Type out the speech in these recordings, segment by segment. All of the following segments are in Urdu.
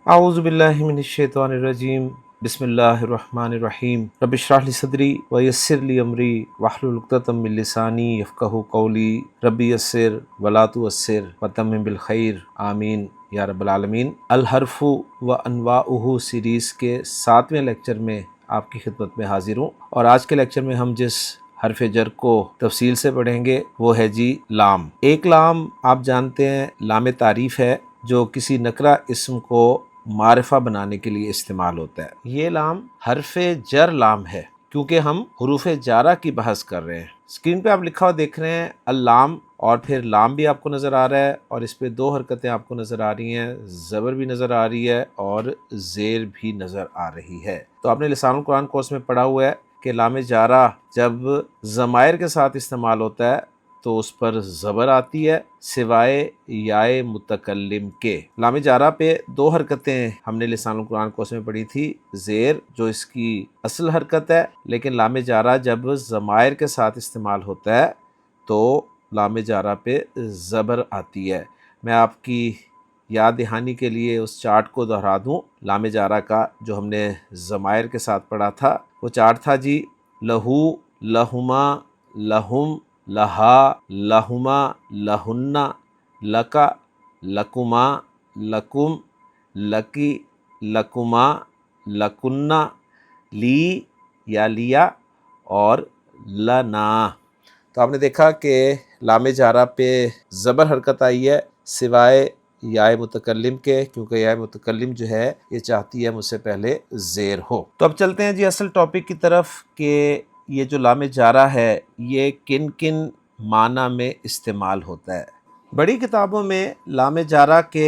اعوذ باللہ من الشیطان الرجیم بسم اللہ الرحمن الرحیم رب اشرح لی صدری ویسر لی امری واحلل عقدۃ من لسانی یفقہوا قولی رب یسر ولا تعسر وتمم بالخیر آمین یا رب العالمین۔ الحرف و انواعہ سیریز کے 7ویں لیکچر میں آپ کی خدمت میں حاضر ہوں، اور آج کے لیکچر میں ہم جس حرف جر کو تفصیل سے پڑھیں گے وہ ہے لام۔ ایک لام آپ جانتے ہیں لام تعریف ہے، جو کسی نکرہ اسم کو معرفہ بنانے کے لیے استعمال ہوتا ہے۔ یہ لام حرف جر لام ہے، کیونکہ ہم حروف جارہ کی بحث کر رہے ہیں۔ اسکرین پہ آپ لکھا ہوا دیکھ رہے ہیں اللام، اور پھر لام بھی آپ کو نظر آ رہا ہے، اور اس پہ 2 حرکتیں آپ کو نظر آ رہی ہیں، زبر بھی نظر آ رہی ہے اور زیر بھی نظر آ رہی ہے۔ تو آپ نے لسان القرآن کورس میں پڑھا ہوا ہے کہ لام جارہ جب ضمائر کے ساتھ استعمال ہوتا ہے تو اس پر زبر آتی ہے، سوائے یائے متکلم کے۔ لام جارہ پہ 2 حرکتیں ہم نے لسان القرآن کورس میں پڑھی تھی، زیر جو اس کی اصل حرکت ہے، لیکن لام جارہ جب ضمائر کے ساتھ استعمال ہوتا ہے تو لام جارہ پہ زبر آتی ہے۔ میں آپ کی یاد دہانی کے لیے اس چارٹ کو دہرا دوں لام جارہ کا، جو ہم نے ضمائر کے ساتھ پڑھا تھا۔ وہ چارٹ تھا لہو، لہما، لہم، لہا، لہما، لہن، لکا، لکما، لکم، لکی، لکما، لکنا، لی یا لیا اور لنا۔ تو آپ نے دیکھا کہ لام جارہ پہ زبر حرکت آئی ہے سوائے یائے متکلم کے، کیونکہ یائے متکلم جو ہے یہ چاہتی ہے مجھ سے پہلے زیر ہو۔ تو اب چلتے ہیں اصل ٹاپک کی طرف کہ یہ جو لام جارہ ہے یہ کن کن معنی میں استعمال ہوتا ہے۔ بڑی کتابوں میں لام جارہ کے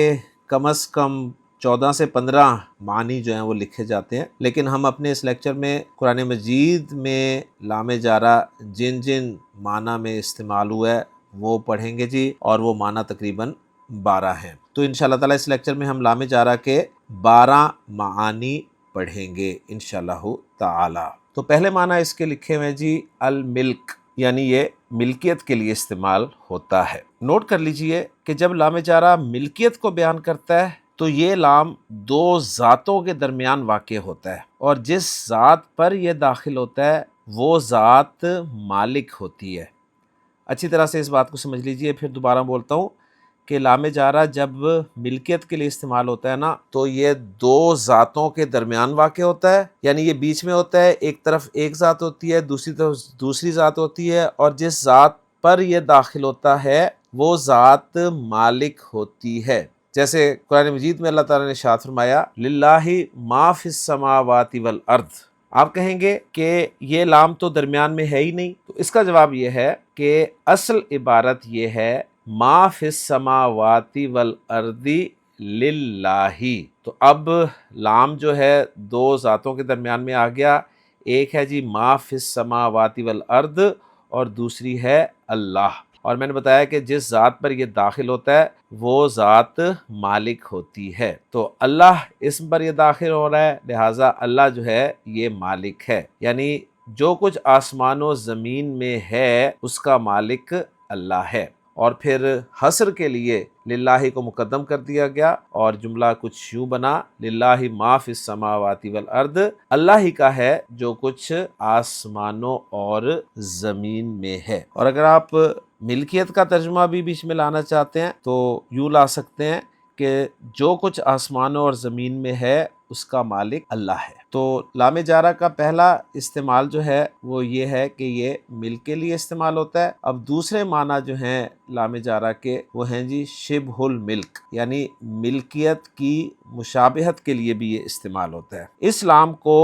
کم از کم 14 سے 15 معنی جو ہیں وہ لکھے جاتے ہیں، لیکن ہم اپنے اس لیکچر میں قرآن مجید میں لام جارہ جن جن معنی میں استعمال ہوا ہے وہ پڑھیں گے اور وہ معنی تقریباً 12 ہیں۔ تو انشاءاللہ تعالیٰ اس لیکچر میں ہم لام جارہ کے 12 معانی پڑھیں گے انشاءاللہ تعالیٰ۔ تو پہلے معنی اس کے لکھے ہوئے الملک، یعنی یہ ملکیت کے لیے استعمال ہوتا ہے۔ نوٹ کر لیجئے کہ جب لام جارہ ملکیت کو بیان کرتا ہے تو یہ لام 2 ذاتوں کے درمیان واقع ہوتا ہے، اور جس ذات پر یہ داخل ہوتا ہے وہ ذات مالک ہوتی ہے۔ اچھی طرح سے اس بات کو سمجھ لیجئے، پھر دوبارہ بولتا ہوں کہ لام جارہ جب ملکیت کے لیے استعمال ہوتا ہے نا تو یہ 2 ذاتوں کے درمیان واقع ہوتا ہے، یعنی یہ بیچ میں ہوتا ہے، ایک طرف ایک ذات ہوتی ہے، دوسری طرف دوسری ذات ہوتی ہے، اور جس ذات پر یہ داخل ہوتا ہے وہ ذات مالک ہوتی ہے۔ جیسے قرآن مجید میں اللہ تعالیٰ نے ارشاد فرمایا للہ ما فی السماوات والارض۔ آپ کہیں گے کہ یہ لام تو درمیان میں ہے ہی نہیں، تو اس کا جواب یہ ہے کہ اصل عبارت یہ ہے ما فی السماوات والارض للہ۔ تو اب لام جو ہے 2 ذاتوں کے درمیان میں آ گیا، ایک ہے ما فی السماوات والارض اور دوسری ہے اللہ، اور میں نے بتایا کہ جس ذات پر یہ داخل ہوتا ہے وہ ذات مالک ہوتی ہے۔ تو اللہ اسم پر یہ داخل ہو رہا ہے، لہٰذا اللہ جو ہے یہ مالک ہے، یعنی جو کچھ آسمان و زمین میں ہے اس کا مالک اللہ ہے۔ اور پھر حصر کے لیے للہ کو مقدم کر دیا گیا اور جملہ کچھ یوں بنا للہ ما فی السماوات والارض، اللہ ہی کا ہے جو کچھ آسمانوں اور زمین میں ہے۔ اور اگر آپ ملکیت کا ترجمہ بھی بیچ میں لانا چاہتے ہیں تو یوں لا سکتے ہیں کہ جو کچھ آسمانوں اور زمین میں ہے اس کا مالک اللہ ہے۔ تو لام جارہ کا پہلا استعمال جو ہے وہ یہ ہے کہ یہ ملک کے لیے استعمال ہوتا ہے۔ اب دوسرے معنی جو ہیں لام جارہ کے وہ ہیں شبہ الملک، یعنی ملکیت کی مشابہت کے لیے بھی یہ استعمال ہوتا ہے۔ اس لام کو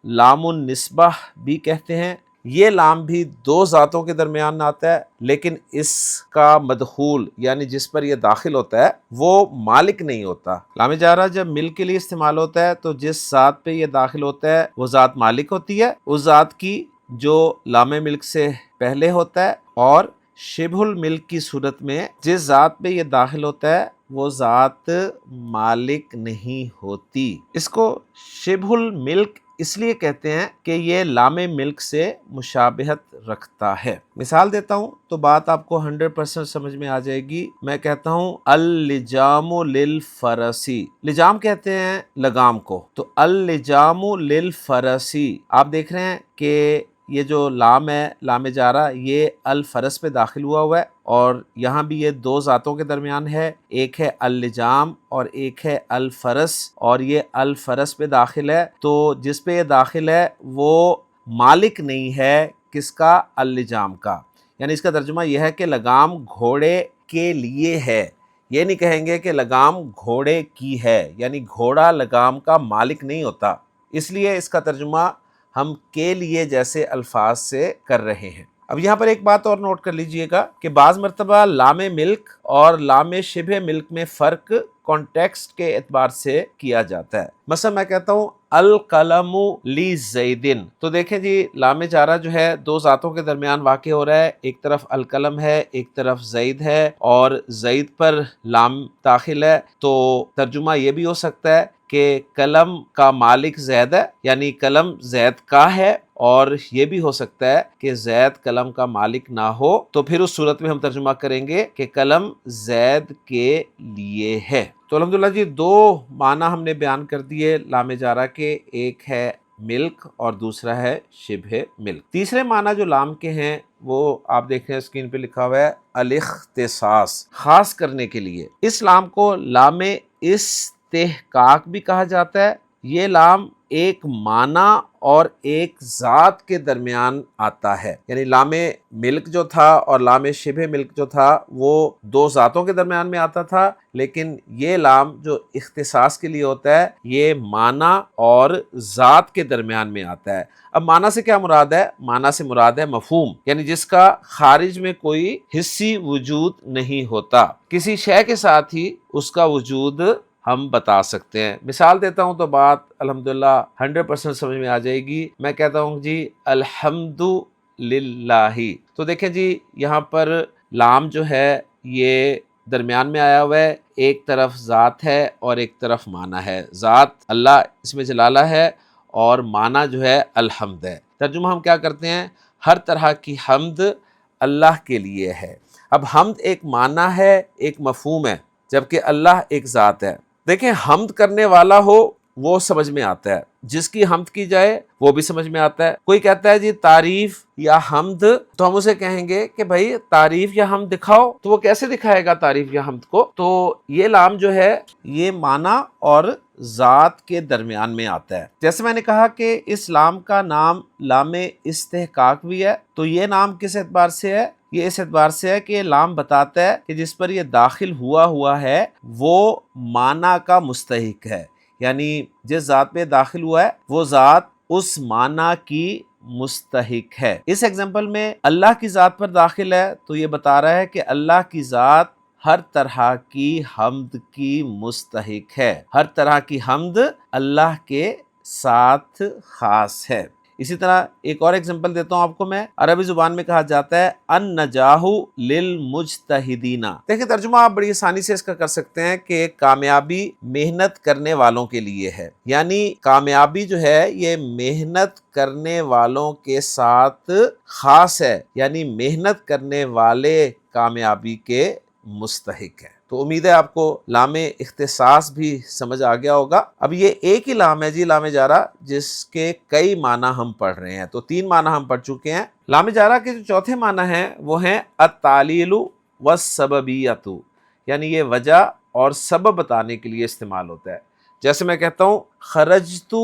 لام النسبہ بھی کہتے ہیں۔ یہ لام بھی 2 ذاتوں کے درمیان آتا ہے، لیکن اس کا مدخول یعنی جس پر یہ داخل ہوتا ہے وہ مالک نہیں ہوتا۔ لام جارہ جب ملک کے لیے استعمال ہوتا ہے تو جس ذات پہ یہ داخل ہوتا ہے وہ ذات مالک ہوتی ہے، اس ذات کی جو لام ملک سے پہلے ہوتا ہے، اور شبہ الملک کی صورت میں جس ذات پہ یہ داخل ہوتا ہے وہ ذات مالک نہیں ہوتی۔ اس کو شبہ الملک اس لیے کہتے ہیں کہ یہ لام ملک سے مشابہت رکھتا ہے۔ مثال دیتا ہوں تو بات آپ کو 100% سمجھ میں آ جائے گی۔ میں کہتا ہوں اللجام للفرسی، لجام کہتے ہیں لگام کو، تو اللجام للفرسی آپ دیکھ رہے ہیں کہ یہ جو لام ہے، لام جارہ، یہ الفرس پہ داخل ہوا ہے، اور یہاں بھی یہ دو ذاتوں کے درمیان ہے، ایک ہے اللجام اور ایک ہے الفرس، اور یہ الفرس پہ داخل ہے، تو جس پہ یہ داخل ہے وہ مالک نہیں ہے کس کا؟ اللجام کا۔ یعنی اس کا ترجمہ یہ ہے کہ لگام گھوڑے کے لیے ہے، یہ نہیں کہیں گے کہ لگام گھوڑے کی ہے، یعنی گھوڑا لگام کا مالک نہیں ہوتا، اس لیے اس کا ترجمہ ہم کے لیے جیسے الفاظ سے کر رہے ہیں۔ اب یہاں پر ایک بات اور نوٹ کر لیجئے گا کہ بعض مرتبہ لام ملک اور لام شبہ ملک میں فرق کانٹیکسٹ کے اعتبار سے کیا جاتا ہے۔ مثلا میں کہتا ہوں القلم لی زیدن، تو دیکھیں جی لام جارہ جو ہے دو ذاتوں کے درمیان واقع ہو رہا ہے، ایک طرف القلم ہے ایک طرف زید ہے، اور زید پر لام داخل ہے، تو ترجمہ یہ بھی ہو سکتا ہے کہ قلم کا مالک زید ہے، یعنی قلم زید کا ہے، اور یہ بھی ہو سکتا ہے کہ زید قلم کا مالک نہ ہو، تو پھر اس صورت میں ہم ترجمہ کریں گے کہ قلم زید کے لیے ہے۔ تو الحمدللہ جی دو معنی ہم نے بیان کر دیے لام جارہ کے، ایک ہے ملک اور دوسرا ہے شبہ ملک۔ تیسرے معنی جو لام کے ہیں وہ آپ دیکھ رہے ہیں اسکرین پہ لکھا ہوا ہے الاختصاص، خاص کرنے کے لیے۔ اس لام کو لام استحقاق بھی کہا جاتا ہے۔ یہ لام ایک معنی اور ایک ذات کے درمیان آتا ہے، یعنی لام ملک جو تھا اور لام شبہ ملک جو تھا وہ دو ذاتوں کے درمیان میں آتا تھا، لیکن یہ لام جو اختصاص کے لیے ہوتا ہے یہ معنی اور ذات کے درمیان میں آتا ہے۔ اب معنی سے کیا مراد ہے؟ معنی سے مراد ہے مفہوم، یعنی جس کا خارج میں کوئی حسی وجود نہیں ہوتا، کسی شے کے ساتھ ہی اس کا وجود ہم بتا سکتے ہیں۔ مثال دیتا ہوں تو بات الحمدللہ 100% سمجھ میں آ جائے گی۔ میں کہتا ہوں جی الحمد للہ، تو دیکھیں جی یہاں پر لام جو ہے یہ درمیان میں آیا ہوا ہے، ایک طرف ذات ہے اور ایک طرف معنی ہے۔ ذات اللہ اسم جلالہ ہے اور معنی جو ہے الحمد ہے۔ ترجمہ ہم کیا کرتے ہیں؟ ہر طرح کی حمد اللہ کے لیے ہے۔ اب حمد ایک معنی ہے ایک مفہوم ہے، جبکہ اللہ ایک ذات ہے۔ دیکھیں حمد کرنے والا ہو وہ سمجھ میں آتا ہے، جس کی حمد کی جائے وہ بھی سمجھ میں آتا ہے۔ کوئی کہتا ہے جی تعریف یا حمد، تو ہم اسے کہیں گے کہ بھائی تعریف یا حمد دکھاؤ، تو وہ کیسے دکھائے گا تعریف یا حمد کو؟ تو یہ لام جو ہے یہ معنی اور ذات کے درمیان میں آتا ہے۔ جیسے میں نے کہا کہ اس لام کا نام لام استحقاق بھی ہے، تو یہ نام کس اعتبار سے ہے؟ یہ اس اعتبار سے ہے کہ یہ لام بتاتا ہے کہ جس پر یہ داخل ہوا ہے وہ معنی کا مستحق ہے، یعنی جس ذات پہ داخل ہوا ہے وہ ذات اس معنی کی مستحق ہے۔ اس ایگزامپل میں اللہ کی ذات پر داخل ہے تو یہ بتا رہا ہے کہ اللہ کی ذات ہر طرح کی حمد کی مستحق ہے، ہر طرح کی حمد اللہ کے ساتھ خاص ہے۔ اسی طرح ایک اور ایگزامپل دیتا ہوں آپ کو میں، عربی زبان میں کہا جاتا ہے النجاح للمجتہدین۔ دیکھیں ترجمہ آپ بڑی آسانی سے اس کا کر سکتے ہیں کہ کامیابی محنت کرنے والوں کے لیے ہے، یعنی کامیابی جو ہے یہ محنت کرنے والوں کے ساتھ خاص ہے، یعنی محنت کرنے والے کامیابی کے مستحق ہے۔ تو امید ہے آپ کو لام اختصاص بھی سمجھ آ گیا ہوگا۔ اب یہ ایک ہی لام ہے جی لام جارہ، جس کے کئی معنی ہم پڑھ رہے ہیں، تو 3 معنی ہم پڑھ چکے ہیں۔ لام جارہ کے جو چوتھے معنی ہیں وہ ہیں التعلیل والسببیۃ، یعنی یہ وجہ اور سبب بتانے کے لیے استعمال ہوتا ہے۔ جیسے میں کہتا ہوں خرجت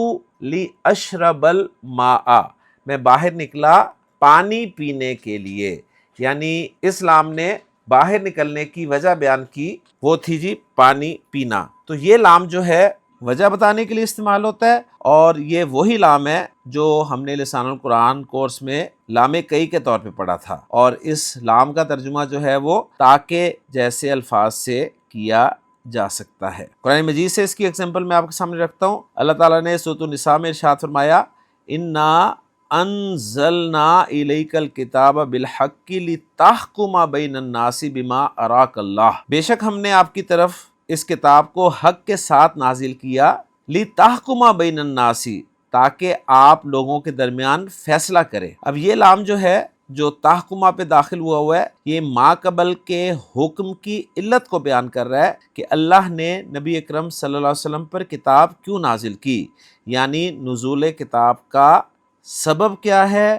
لاشرب الماء، میں باہر نکلا پانی پینے کے لیے، یعنی اس لام نے باہر نکلنے کی وجہ بیان کی، وہ تھی جی پانی پینا۔ تو یہ لام جو ہے وجہ بتانے کے لیے استعمال ہوتا ہے، اور یہ وہی لام ہے جو ہم نے لسان القرآن کورس میں لام کئی کے طور پہ پڑھا تھا، اور اس لام کا ترجمہ جو ہے وہ تاکہ جیسے الفاظ سے کیا جا سکتا ہے۔ قرآن مجید سے اس کی ایگزامپل میں آپ کے سامنے رکھتا ہوں۔ اللہ تعالیٰ نے سورۃ النساء میں ارشاد فرمایا انا انزلنا الیک الکتاب بالحق لتحکم بین الناس بما اراک اللہ، بے شک ہم نے آپ کی طرف اس کتاب کو حق کے ساتھ نازل کیا، لِتَحْكُمَ بَيْنَ النَّاسِ، تاکہ آپ لوگوں کے درمیان فیصلہ کرے۔ اب یہ لام جو ہے جو تحکمہ پہ داخل ہوا ہے، یہ ما قبل کے حکم کی علت کو بیان کر رہا ہے کہ اللہ نے نبی اکرم صلی اللہ علیہ وسلم پر کتاب کیوں نازل کی، یعنی نزول کتاب کا سبب کیا ہے،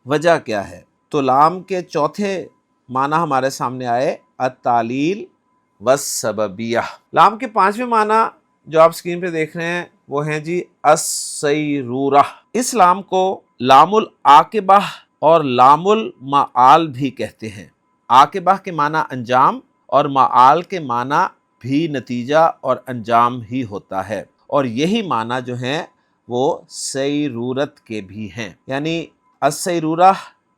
وجہ کیا ہے۔ تو لام کے چوتھے معنی ہمارے سامنے آئے، التعلیل والسببیہ۔ لام کے پانچویں معنی جو آپ اسکرین پہ دیکھ رہے ہیں وہ ہیں جی السیرورہ۔ اس لام کو لام العاقبہ اور لام المعال بھی کہتے ہیں۔ عاقبہ کے معنی انجام اور معال کے معنی بھی نتیجہ اور انجام ہی ہوتا ہے، اور یہی معنی جو ہیں وہ سیرورت کے بھی ہیں۔ یعنی السیرورہ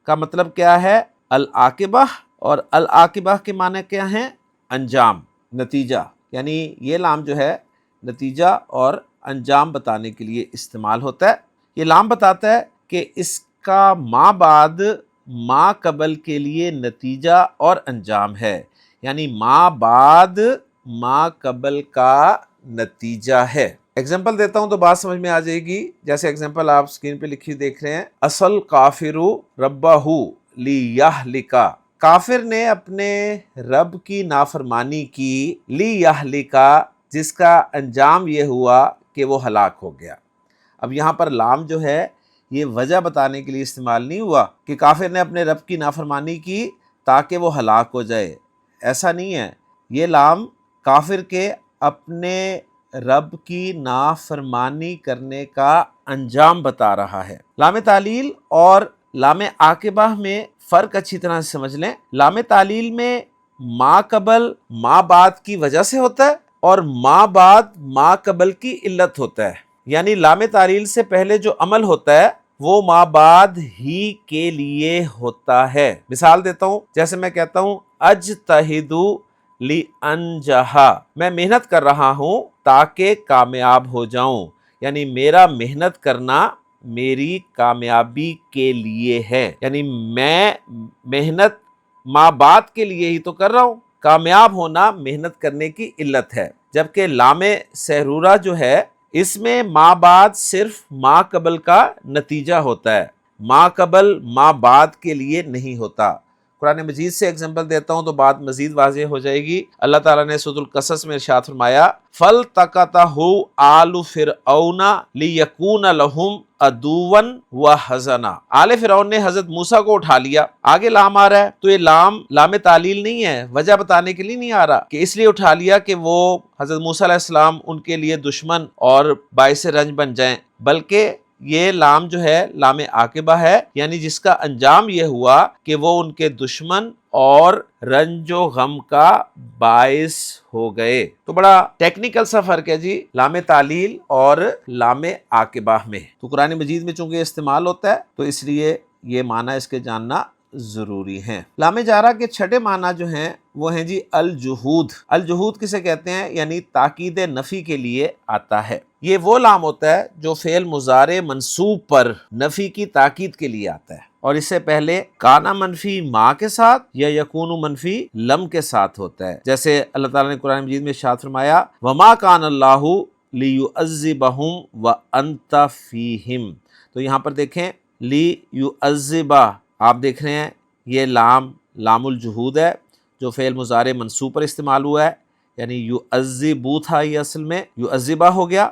کا مطلب کیا ہے، العاقبہ، اور العاقبہ کے معنی کیا ہیں، انجام، نتیجہ۔ یعنی یہ لام جو ہے نتیجہ اور انجام بتانے کے لیے استعمال ہوتا ہے۔ یہ لام بتاتا ہے کہ اس کا ما بعد ما قبل کے لیے نتیجہ اور انجام ہے، یعنی ما بعد ما قبل کا نتیجہ ہے۔ ایگزامپل دیتا ہوں تو بات سمجھ میں آ جائے گی۔ جیسے ایگزامپل آپ اسکرین پہ لکھی دیکھ رہے ہیں، اصل کافر ربہ لیہلک، کافر نے اپنے رب کی نافرمانی کی، لیہلک، جس کا انجام یہ ہوا کہ وہ ہلاک ہو گیا۔ اب یہاں پر لام جو ہے یہ وجہ بتانے کے لیے استعمال نہیں ہوا کہ کافر نے اپنے رب کی نافرمانی کی تاکہ وہ ہلاک ہو جائے، ایسا نہیں ہے۔ یہ لام کافر کے اپنے رب کی نافرمانی کرنے کا انجام بتا رہا ہے۔ لام تعلیل اور لام عاقبہ میں فرق اچھی طرح سے سمجھ لیں۔ لام تعلیل میں ما قبل ما بعد کی وجہ سے ہوتا ہے، اور ما بعد ما قبل کی علت ہوتا ہے۔ یعنی لام تعلیل سے پہلے جو عمل ہوتا ہے وہ ما بعد ہی کے لیے ہوتا ہے۔ مثال دیتا ہوں، جیسے میں کہتا ہوں اجتہد لانجح، میں محنت کر رہا ہوں تاکہ کامیاب ہو جاؤں، یعنی میرا محنت کرنا میری کامیابی کے لیے ہے، یعنی میں محنت ما بعد کے لیے ہی تو کر رہا ہوں، کامیاب ہونا محنت کرنے کی علت ہے۔ جبکہ لام سیرورہ جو ہے اس میں ما بعد صرف ما قبل کا نتیجہ ہوتا ہے، ما قبل ما بعد کے لیے نہیں ہوتا۔ قرآن مجید سے ایگزامپل دیتا ہوں تو بات مزید واضح ہو جائے گی۔ اللہ تعالیٰ نے سورۃ القصص میں ارشاد فرمایا، فَالْتَقَطَهُ آلُ فِرْعَوْنَ لِيَكُونَ لَهُمْ عَدُوًّا وَحَزَنًا، آل فرعون نے حضرت موسیٰ کو اٹھا لیا۔ آگے لام آ رہا ہے تو یہ لام تعلیل نہیں ہے، وجہ بتانے کے لیے نہیں آ رہا کہ اس لیے اٹھا لیا کہ وہ حضرت موسیٰ علیہ السلام ان کے لیے دشمن اور باعث رنج بن جائیں، بلکہ یہ لام جو ہے لام عاقبہ ہے، یعنی جس کا انجام یہ ہوا کہ وہ ان کے دشمن اور رنج و غم کا باعث ہو گئے۔ تو بڑا ٹیکنیکل سا فرق ہے جی لام تعلیل اور لام عاقبہ میں۔ تو قرآن مجید میں چونکہ استعمال ہوتا ہے تو اس لیے یہ معنی اس کے جاننا ضروری ہیں۔ لام جارہ کے چھٹے معنی جو ہیں وہ ہیں جی الجہود۔ الجہود کسے کہتے ہیں، یعنی تاکید نفی کے لیے آتا ہے۔ یہ وہ لام ہوتا ہے جو فعل مضارع منصوب پر نفی کی تاکید کے لیے آتا ہے، اور اس سے پہلے کانا منفی ما کے ساتھ یا یکون منفی لم کے ساتھ ہوتا ہے۔ جیسے اللہ تعالیٰ نے قرآن مجید میں ارشاد فرمایا، وما کان اللہ لیعذبہم وانت فیہم، تو یہاں پر دیکھیں لیعذبہ، آپ دیکھ رہے ہیں یہ لام الجہود ہے جو فعل مضارع منصوب پر استعمال ہوا ہے، یعنی یعذبو تھا، یہ اصل میں یعذبہ ہو گیا،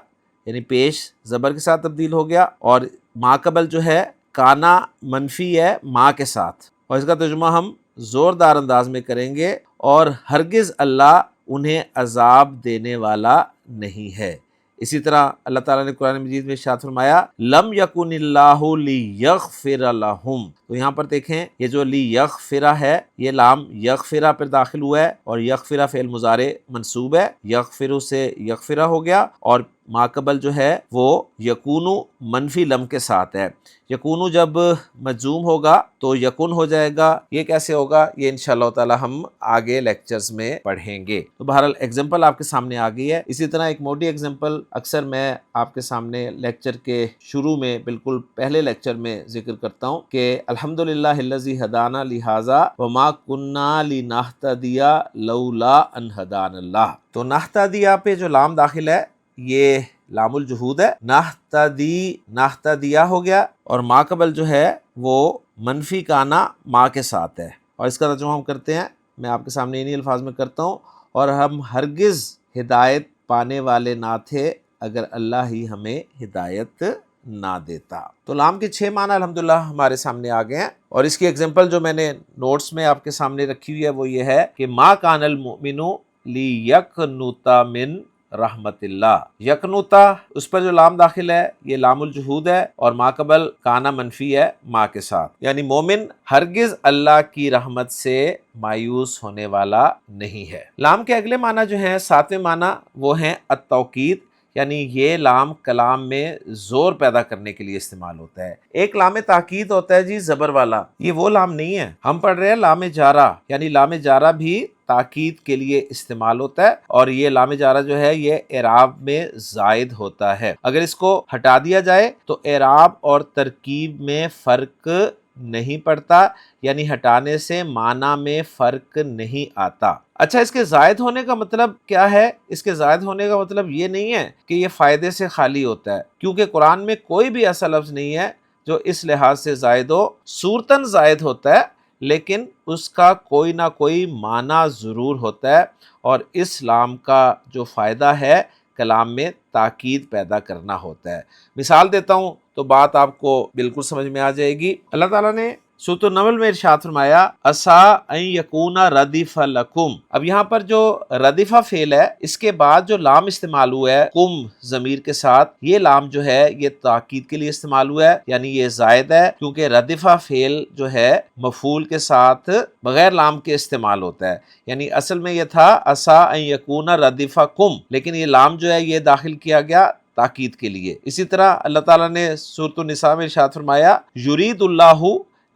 یعنی پیش زبر کے ساتھ تبدیل ہو گیا، اور ما قبل جو ہے کانا منفی ہے ما کے ساتھ، اور اس کا ترجمہ ہم زوردار انداز میں کریں گے، اور ہرگز اللہ انہیں عذاب دینے والا نہیں ہے۔ اسی طرح اللہ تعالیٰ نے قرآن مجید میں ارشاد فرمایا، لم یکن اللہ لیغفر لہم، تو یہاں پر دیکھیں یہ جو لیغفر ہے یہ لام یغفر پر داخل ہوا ہے، اور یغفر فعل مضارع منصوب ہے، یغفر سے یغفر ہو گیا، اور ماقبل جو ہے وہ یکونو منفی لم کے ساتھ ہے. یکونو جب مجزوم ہوگا تو یکن ہو جائے گا. یہ کیسے ہوگا یہ انشاءاللہ تعالی ہم آگے لیکچرز میں پڑھیں گے. تو بہرحال ایگزامپل آپ کے سامنے آ گئی ہے. اسی طرح ایک موٹی ایگزامپل اکثر میں آپ کے سامنے لیکچر کے شروع میں بالکل پہلے لیکچر میں ذکر کرتا ہوں کہ الحمدللہ الذی ہدانا لہذا وما کننا لنہتدی لولا ان ہدانا اللہ. تو نہتدی پہ جو لام داخل ہے یہ لام الجہود ہے. نہتدیا ہو گیا اور ما قبل جو ہے وہ منفی کانا ما کے ساتھ ہے. اور اس کا ترجمہ ہم کرتے ہیں، میں آپ کے سامنے انہی الفاظ میں کرتا ہوں، اور ہم ہرگز ہدایت پانے والے نہ تھے اگر اللہ ہی ہمیں ہدایت نہ دیتا. تو لام کے 6 معنی الحمدللہ ہمارے سامنے آ گئے ہیں. اور اس کی ایگزامپل جو میں نے نوٹس میں آپ کے سامنے رکھی ہوئی ہے وہ یہ ہے کہ ما کان المؤمن لیقنط من رحمت اللہ. یقنوتا اس پر جو لام داخل ہے یہ لام الجہود ہے اور ما قبل کانا منفی ہے ما کے ساتھ، یعنی مومن ہرگز اللہ کی رحمت سے مایوس ہونے والا نہیں ہے. لام کے اگلے معنی جو ہیں 7ویں معنی وہ ہیں التوکید، یعنی یہ لام کلام میں زور پیدا کرنے کے لیے استعمال ہوتا ہے. ایک لام تاکید ہوتا ہے جی زبر والا، یہ وہ لام نہیں ہے. ہم پڑھ رہے ہیں لام جارہ، یعنی لام جارہ بھی تاکید کے لیے استعمال ہوتا ہے اور یہ لام جارہ جو ہے یہ اعراب میں زائد ہوتا ہے. اگر اس کو ہٹا دیا جائے تو اعراب اور ترکیب میں فرق نہیں پڑتا، یعنی ہٹانے سے معنی میں فرق نہیں آتا. اچھا، اس کے زائد ہونے کا مطلب کیا ہے؟ اس کے زائد ہونے کا مطلب یہ نہیں ہے کہ یہ فائدے سے خالی ہوتا ہے، کیونکہ قرآن میں کوئی بھی ایسا لفظ نہیں ہے جو اس لحاظ سے زائد ہو. صورتاً زائد ہوتا ہے لیکن اس کا کوئی نہ کوئی معنی ضرور ہوتا ہے، اور اس لام کا جو فائدہ ہے کلام میں تاکید پیدا کرنا ہوتا ہے. مثال دیتا ہوں تو بات آپ کو بالکل سمجھ میں آ جائے گی. اللہ تعالیٰ نے سورۃ النمل میں ارشاد فرمایا عسیٰ ان یکون ردف لکم. اب یہاں پر جو ردفہ فعل ہے اس کے بعد جو لام استعمال ہوا ہے کم ضمیر کے ساتھ، یہ لام جو ہے یہ تاکید کے لیے استعمال ہوا ہے، یعنی یہ زائد ہے، کیونکہ ردفہ فعل جو ہے مفعول کے ساتھ بغیر لام کے استعمال ہوتا ہے. یعنی اصل میں یہ تھا عسیٰ ان یکون ردفکم، لیکن یہ لام جو ہے یہ داخل کیا گیا تاکید کے لیے. اسی طرح اللہ تعالیٰ نے سورۃ النساء میں ارشاد فرمایا یرید اللہ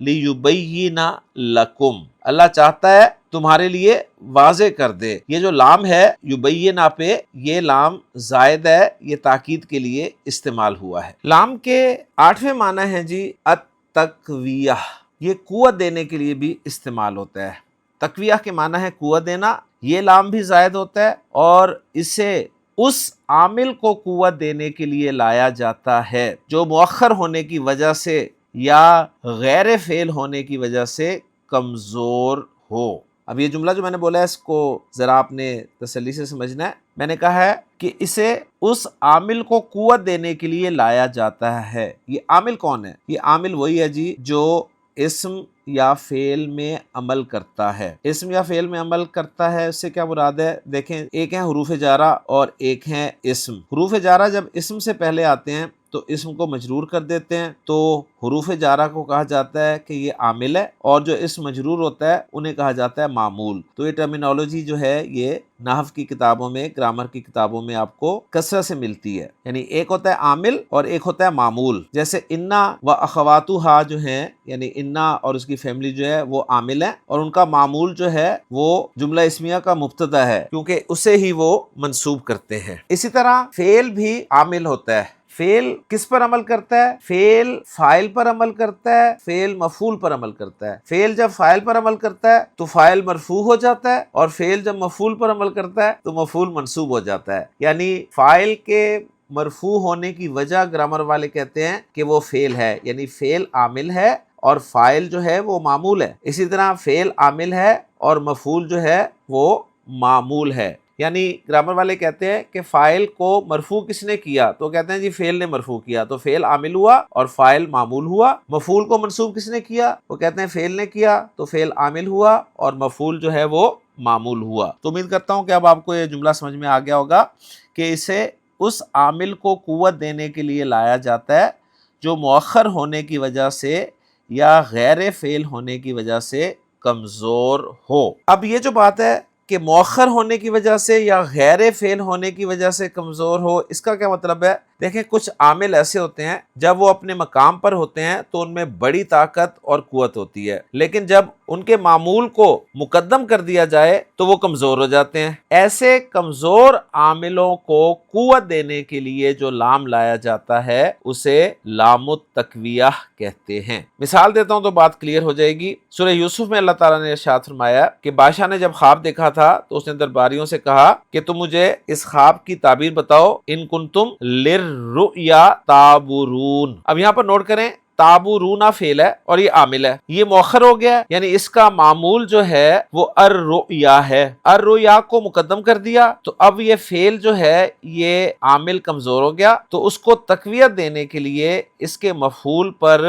لیبین لکم. اللہ چاہتا ہے تمہارے لیے واضح کر دے. یہ جو لام ہے یبین پہ یہ لام زائد ہے، یہ تاکید کے لیے استعمال ہوا ہے. لام کے 8ویں معنی ہیں جی التقویہ. یہ قوت دینے کے لیے بھی استعمال ہوتا ہے. تقویہ کے معنی ہے قوت دینا. یہ لام بھی زائد ہوتا ہے اور اسے اس عامل کو قوت دینے کے لیے لایا جاتا ہے جو مؤخر ہونے کی وجہ سے یا غیر فعل ہونے کی وجہ سے کمزور ہو. اب یہ جملہ جو میں نے بولا ہے اس کو ذرا آپ نے تسلی سے سمجھنا ہے. میں نے کہا ہے کہ اسے اس عامل کو قوت دینے کے لیے لایا جاتا ہے. یہ عامل کون ہے؟ یہ عامل وہی ہے جی جو اسم یا فعل میں عمل کرتا ہے. اسم یا فعل میں عمل کرتا ہے اس سے کیا مراد ہے؟ دیکھیں، ایک ہے حروف جارہ اور ایک ہے اسم. حروف جارہ جب اسم سے پہلے آتے ہیں تو اسم کو مجرور کر دیتے ہیں، تو حروف جارہ کو کہا جاتا ہے کہ یہ عامل ہے، اور جو اسم مجرور ہوتا ہے انہیں کہا جاتا ہے معمول. تو یہ ٹرمینالوجی جو ہے یہ نحو کی کتابوں میں، گرامر کی کتابوں میں آپ کو کثرت سے ملتی ہے. یعنی ایک ہوتا ہے عامل اور ایک ہوتا ہے معمول. جیسے انا و اخواتها جو ہیں، یعنی انا اور اس کی فیملی جو ہے وہ عامل ہیں، اور ان کا معمول جو ہے وہ جملہ اسمیہ کا مبتدا ہے، کیونکہ اسے ہی وہ منسوب کرتے ہیں. اسی طرح فعل بھی عامل ہوتا ہے. فعل کس پر عمل کرتا ہے؟ فعل فاعل پر عمل کرتا ہے، فعل مفعول پر عمل کرتا ہے. فعل جب فاعل پر عمل کرتا ہے تو فاعل مرفوع ہو جاتا ہے، اور فعل جب مفعول پر عمل کرتا ہے تو مفعول منصوب ہو جاتا ہے. یعنی فاعل کے مرفوع ہونے کی وجہ گرامر والے کہتے ہیں کہ وہ فعل ہے، یعنی فعل عامل ہے اور فاعل جو ہے وہ معمول ہے. اسی طرح فعل عامل ہے اور مفعول جو ہے وہ معمول ہے. یعنی گرامر والے کہتے ہیں کہ فاعل کو مرفوع کس نے کیا؟ تو کہتے ہیں جی فعل نے مرفوع کیا، تو فعل عامل ہوا اور فاعل معمول ہوا. مفعول کو منصوب کس نے کیا؟ وہ کہتے ہیں فعل نے کیا، تو فعل عامل ہوا اور مفعول جو ہے وہ معمول ہوا. تو امید کرتا ہوں کہ اب آپ کو یہ جملہ سمجھ میں آ گیا ہوگا کہ اسے اس عامل کو قوت دینے کے لیے لایا جاتا ہے جو مؤخر ہونے کی وجہ سے یا غیر فعل ہونے کی وجہ سے کمزور ہو. اب یہ جو بات ہے کہ مؤخر ہونے کی وجہ سے یا غیر فعل ہونے کی وجہ سے کمزور ہو، اس کا کیا مطلب ہے؟ دیکھیں کچھ عامل ایسے ہوتے ہیں جب وہ اپنے مقام پر ہوتے ہیں تو ان میں بڑی طاقت اور قوت ہوتی ہے، لیکن جب ان کے معمول کو مقدم کر دیا جائے تو وہ کمزور ہو جاتے ہیں۔ ایسے کمزور عاملوں کو قوت دینے کے لیے جو لام لایا جاتا ہے اسے لام التقویہ کہتے ہیں۔ مثال دیتا ہوں تو بات کلیئر ہو جائے گی۔ سورہ یوسف میں اللہ تعالیٰ نے ارشاد فرمایا کہ بادشاہ نے جب خواب دیکھا تھا تو اس نے درباریوں سے کہا کہ تم مجھے اس خواب کی تعبیر بتاؤ، ان کنتم للرؤیا تعبرون۔ اب یہاں پر نوٹ کریں تابورونا فعل ہے اور یہ عامل ہے، یہ مؤخر ہو گیا، یعنی اس کا معمول جو ہے وہ الرؤیا ہے، الرؤیا کو مقدم کر دیا تو اب یہ فعل جو ہے یہ عامل کمزور ہو گیا، تو اس کو تقویت دینے کے لیے اس کے مفعول پر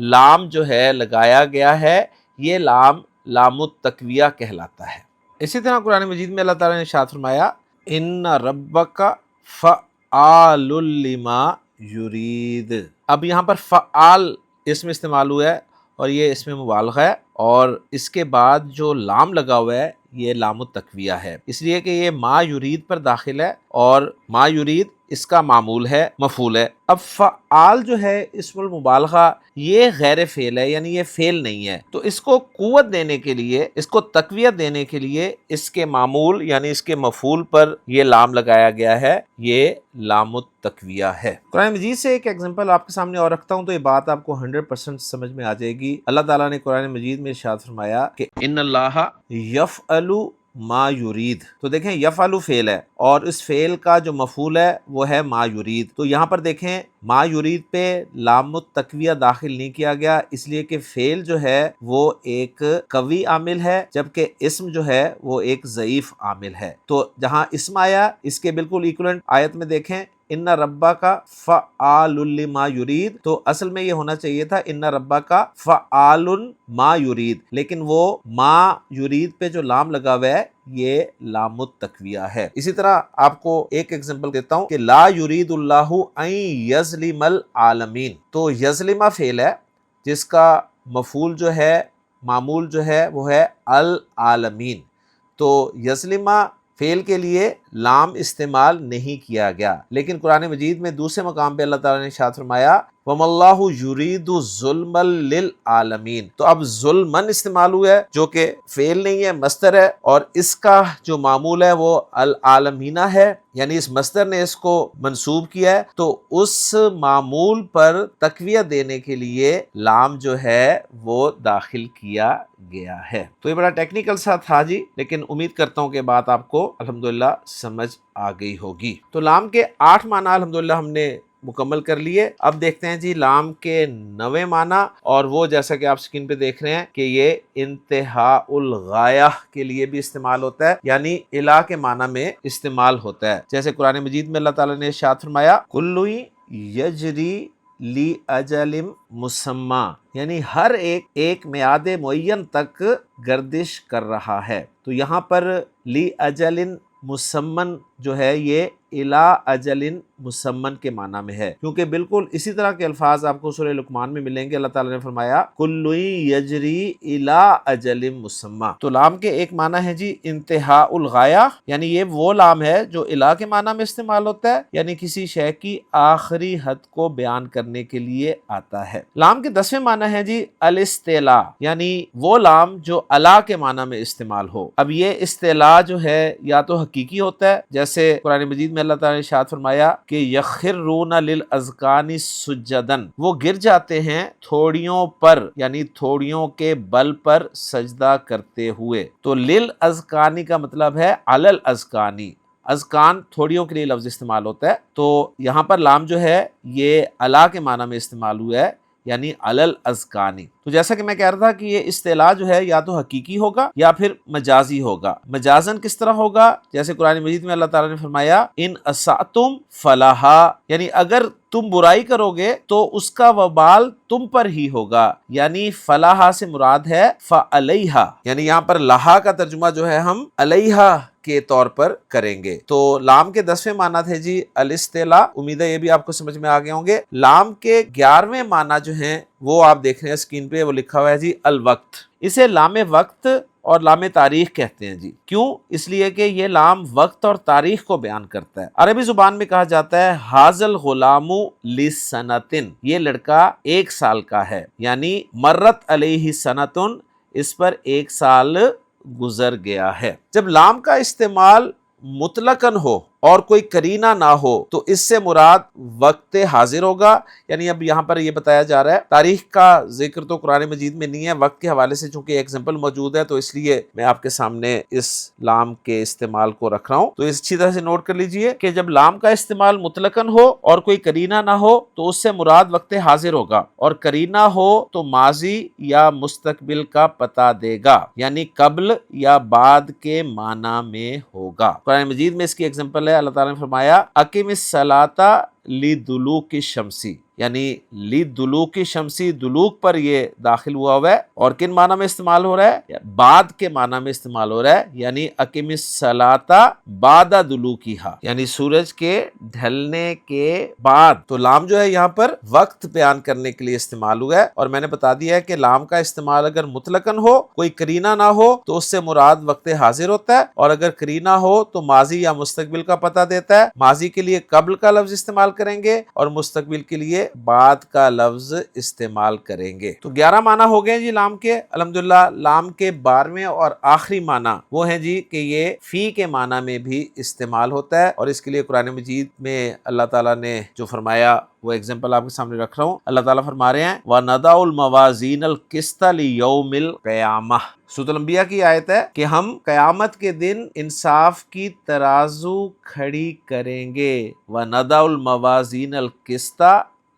لام جو ہے لگایا گیا ہے، یہ لام لام التقویہ کہلاتا ہے۔ اسی طرح قرآن مجید میں اللہ تعالیٰ نے ارشاد فرمایا ان ربک فعال لما یرید۔ اب یہاں پر فعال اسم استعمال ہوا ہے اور یہ اسم مبالغہ ہے، اور اس کے بعد جو لام لگا ہوا ہے یہ لام التقویہ ہے، اس لیے کہ یہ ما یرید پر داخل ہے اور ما یرید اس کا معمول ہے، مفعول ہے۔ اب فعال جو ہے اسم المبالغہ یہ غیر فعل ہے، یعنی یہ فعل نہیں ہے، تو اس کو قوت دینے کے لیے، اس کو تقویت دینے کے لیے اس کے معمول یعنی اس کے مفعول پر یہ لام لگایا گیا ہے، یہ لام التقویہ ہے۔ قرآن مجید سے ایک ایگزامپل آپ کے سامنے اور رکھتا ہوں تو یہ بات آپ کو 100% سمجھ میں آ جائے گی۔ اللہ تعالیٰ نے قرآن مجید میں ارشاد فرمایا کہ ان اللہ یفعل ما یرید، تو دیکھیں یفعل فعل ہے اور اس فعل کا جو مفعول ہے وہ ہے ما یرید، تو یہاں پر دیکھیں ما یرید پہ لام التقویہ داخل نہیں کیا گیا، اس لیے کہ فعل جو ہے وہ ایک قوی عامل ہے جبکہ اسم جو ہے وہ ایک ضعیف عامل ہے، تو جہاں اسم آیا اس کے بالکل ایکولنٹ آیت میں دیکھیں ان ربا کا فعال لما یرید، تو اصل میں یہ ہونا چاہیے تھا ان ربا کا فعال ما یرید، لیکن وہ ما یرید پہ جو لام لگا ہوا ہے یہ لام التقویہ ہے۔ اسی طرح آپ کو ایک ایگزامپل دیتا ہوں کہ لا یرید اللہ ان یظلم العالمین، تو یظلم فعل ہے جس کا مفعول جو ہے معمول جو ہے وہ ہے العالمین، تو یظلم فعل کے لیے لام استعمال نہیں کیا گیا، لیکن قرآن مجید میں دوسرے مقام پہ اللہ تعالیٰ نے ارشاد فرمایا وَمَا اللَّهُ يُرِيدُ ظُلْمًا لِلْعَالَمِينَ، تو اب ظلمن استعمال ہوا ہے جو کہ فعل نہیں ہے، مصدر ہے، اور اس کا جو معمول ہے وہ العالمینہ ہے، یعنی اس مصدر نے اس کو منصوب کیا ہے، تو اس معمول پر تقویت دینے کے لیے لام جو ہے وہ داخل کیا گیا ہے۔ تو یہ بڑا ٹیکنیکل سا تھا جی، لیکن امید کرتا ہوں کہ بات آپ کو الحمدللہ سمجھ آ گئی ہوگی۔ تو لام کے 8 معنی الحمدللہ ہم نے مکمل کر لیے۔ اب دیکھتے ہیں جی لام کے 9 معنی، اور وہ جیسا کہ آپ سکرین پہ دیکھ رہے ہیں کہ یہ انتہاء الغایہ کے لیے بھی استعمال ہوتا ہے، یعنی الہ کے معنی میں استعمال ہوتا ہے، جیسے قرآن مجید میں اللہ تعالیٰ نے ارشاد فرمایا کل یجری لی اجل مسمى، یعنی ہر ایک میعاد معین تک گردش کر رہا ہے، تو یہاں پر لی اجل مسمن جو ہے یہ الا اجل مسمن کے معنی میں ہے، کیونکہ بالکل اسی طرح کے الفاظ آپ کو سورہ لقمان میں ملیں گے۔ اللہ تعالیٰ نے فرمایا کل یجری الا اجل مسمى، تو لام کے ایک معنی ہے جی انتہاء الغایہ، یعنی یہ وہ لام ہے جو الہ کے معنی میں استعمال ہوتا ہے، یعنی کسی شے کی آخری حد کو بیان کرنے کے لیے آتا ہے۔ لام کے 10ویں معنی ہے جی الاستعلاء، یعنی وہ لام جو الا کے معنی میں استعمال ہو۔ اب یہ استعلاء جو ہے یا تو حقیقی ہوتا ہے، جیسے قرآن مجید میں اللہ تعالیٰ نے ارشاد فرمایا کہ یخرون للاذقان سجدا، وہ گر جاتے ہیں تھوڑیوں پر، یعنی تھوڑیوں کے بل پر سجدہ کرتے ہوئے، تو للاذقان کا مطلب ہے علی الاذقان، اذقان تھوڑیوں کے لیے لفظ استعمال ہوتا ہے، تو یہاں پر لام جو ہے یہ الا کے معنی میں استعمال ہوا ہے، یعنی علی الاذقان۔ تو جیسا کہ میں کہہ رہا تھا کہ یہ استعلاء جو ہے یا تو حقیقی ہوگا یا پھر مجازی ہوگا۔ مجازن کس طرح ہوگا؟ جیسے قرآن مجید میں اللہ تعالیٰ نے فرمایا ان اسأتم فلہا، یعنی اگر تم برائی کرو گے تو اس کا وبال تم پر ہی ہوگا، یعنی فلاحہ سے مراد ہے فعلیہا، یعنی یہاں پر لہا کا ترجمہ جو ہے ہم علیہا کے طور پر کریں گے۔ تو لام کے 10ویں معنی تھے جی الاستعلاء، امید ہے یہ بھی آپ کو سمجھ میں آ گئے ہوں گے۔ لام کے 11ویں معنی جو ہیں وہ آپ دیکھ رہے ہیں اسکرین پہ، وہ لکھا ہوا ہے جی الوقت، اسے لام وقت اور لام تاریخ کہتے ہیں جی. کیوں؟ اس لیے کہ یہ لام وقت اور تاریخ کو بیان کرتا ہے. عربی زبان میں کہا جاتا ہے حاضل غلام لسنتن، یہ لڑکا 1 سال کا ہے، یعنی مرت علیہ سنتن، اس پر 1 سال گزر گیا ہے. جب لام کا استعمال مطلقاً ہو اور کوئی کرینہ نہ ہو تو اس سے مراد وقت حاضر ہوگا. یعنی اب یہاں پر یہ بتایا جا رہا ہے، تاریخ کا ذکر تو قرآن مجید میں نہیں ہے، وقت کے حوالے سے چونکہ ایگزامپل موجود ہے تو اس لیے میں آپ کے سامنے اس لام کے استعمال کو رکھ رہا ہوں. تو اس اچھی طرح سے نوٹ کر لیجئے کہ جب لام کا استعمال مطلقاً ہو اور کوئی کرینہ نہ ہو تو اس سے مراد وقت حاضر ہوگا، اور کرینہ ہو تو ماضی یا مستقبل کا پتہ دے گا، یعنی قبل یا بعد کے معنی میں ہوگا. قرآن مجید میں اس کی ایگزامپل ہے، اللہ تعالیٰ نے فرمایا اقم الصلاۃ لدلوک الشمسی، یعنی لدلوک الشمسی، دلوک پر یہ داخل ہوا ہے اور کن معنی میں استعمال ہو رہا ہے؟ بعد کے معنی میں استعمال ہو رہا ہے، یعنی اقم الصلاۃ بعد دلوکہا، یعنی سورج کے ڈھلنے کے بعد. تو لام جو ہے یہاں پر وقت بیان کرنے کے لیے استعمال ہوا ہے، اور میں نے بتا دیا ہے کہ لام کا استعمال اگر مطلقاً ہو، کوئی کرینہ نہ ہو تو اس سے مراد وقت حاضر ہوتا ہے، اور اگر کرینہ ہو تو ماضی یا مستقبل کا پتہ دیتا ہے. ماضی کے لیے قبل کا لفظ استعمال کریں گے اور مستقبل کے لیے بعد کا لفظ استعمال کریں گے. تو 11 معنی ہو گئے جی لام کے. الحمدللہ لام کے 12ویں اور آخری معنی وہ ہیں جی کہ یہ فی کے معنی میں بھی استعمال ہوتا ہے، اور اس کے لیے قرآن مجید میں اللہ تعالیٰ نے جو فرمایا وہ ایگزامپل آپ کے سامنے رکھ رہا ہوں. اللہ تعالیٰ فرما رہے ہیں وَنَضَعُ الْمَوَازِينَ الْقِسْطَ لِيَوْمِ الْقِيَامَةِ، سورۃ الانبیاء کی آیت ہے کہ ہم قیامت کے دن انصاف کی ترازو کھڑی کریں گے. وَنَضَعُ الْمَوَازِينَ الْقِسْطَ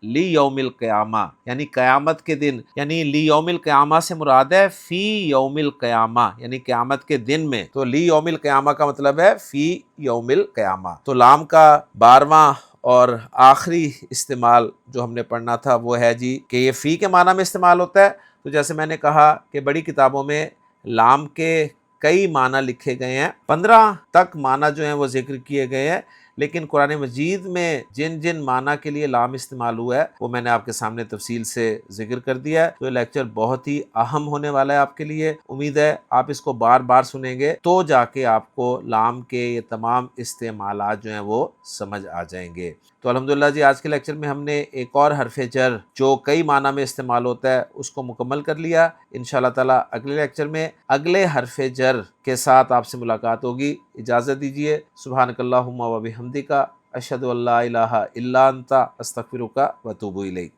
لیوم القیامہ، یعنی قیامت کے دن، یعنی لیوم القیامہ سے مراد ہے فی یوم القیامہ، یعنی قیامت کے دن میں. تو لیوم القیامہ کا مطلب ہے فی یوم القیامہ. تو لام کا 12واں اور آخری استعمال جو ہم نے پڑھنا تھا وہ ہے جی کہ یہ فی کے معنی میں استعمال ہوتا ہے. تو جیسے میں نے کہا کہ بڑی کتابوں میں لام کے کئی معنی لکھے گئے ہیں، 15 تک معنی جو ہیں وہ ذکر کیے گئے ہیں، لیکن قرآن مجید میں جن جن معنی کے لیے لام استعمال ہوا ہے وہ میں نے آپ کے سامنے تفصیل سے ذکر کر دیا ہے. تو یہ لیکچر بہت ہی اہم ہونے والا ہے آپ کے لیے. امید ہے آپ اس کو بار بار سنیں گے تو جا کے آپ کو لام کے یہ تمام استعمالات جو ہیں وہ سمجھ آ جائیں گے. تو الحمدللہ جی آج کے لیکچر میں ہم نے ایک اور حرف جر جو کئی معنی میں استعمال ہوتا ہے اس کو مکمل کر لیا. انشاءاللہ تعالی اگلے لیکچر میں اگلے حرف جر کے ساتھ آپ سے ملاقات ہوگی. اجازت دیجیے. سبحانک اللہم و بحمدک، اشہد ان لا الہ الا انت، استغفرک و اتوب الیک.